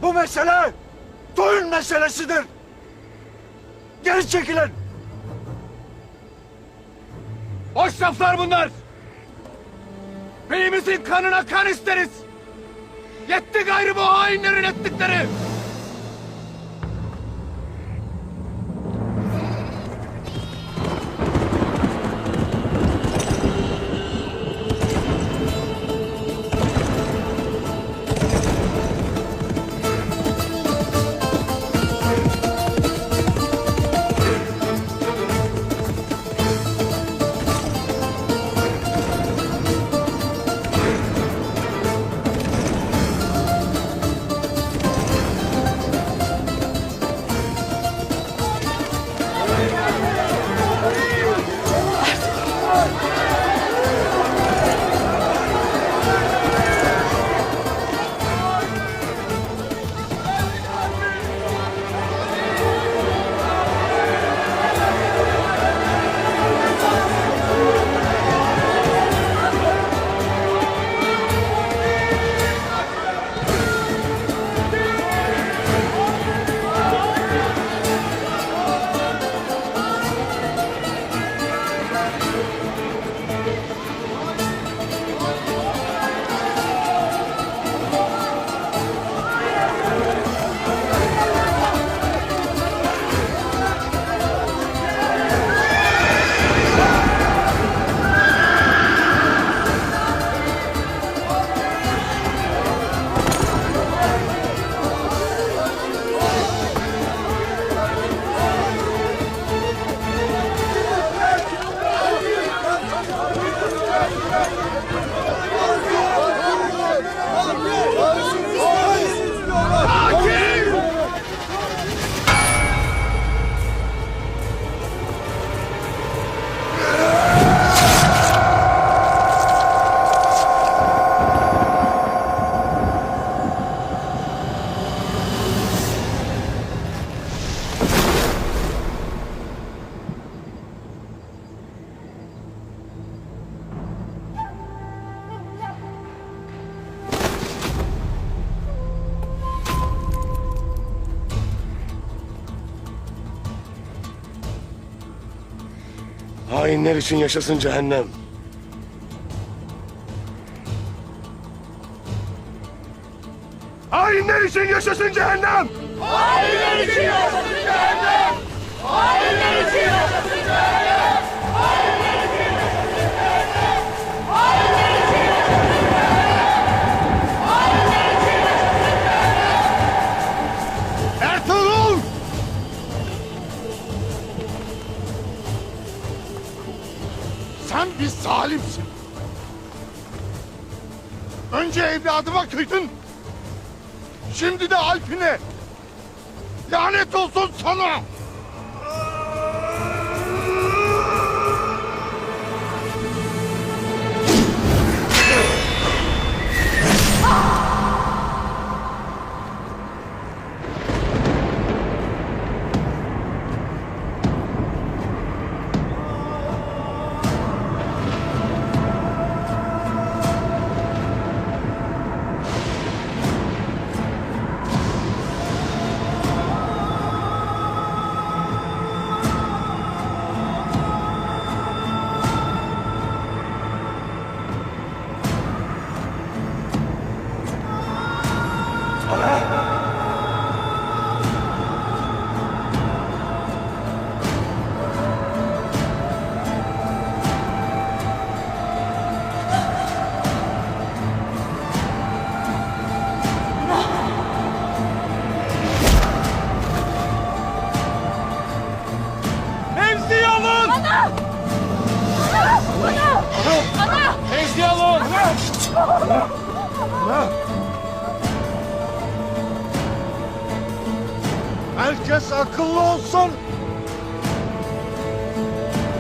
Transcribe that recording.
Bu mesele toyun meselesidir. Geri çekilin. Boş laflar bunlar. Beyimizin kanına kan isteriz. Yetti gayrı bu hainlerin ettikleri. Hainler için yaşasın cehennem. Hainler için yaşasın cehennem! Hainler için yaşasın cehennem! Hainler için yaşasın cehennem! Hainler için yaşasın cehennem! Hainler için yaşasın cehennem! Hainler için yaşasın cehennem! Ertuğrul! Sen bir zalimsin. Önce evladıma kıydın. Şimdi de Alp'ine. Lanet olsun sana! Herkes akıllı olsun.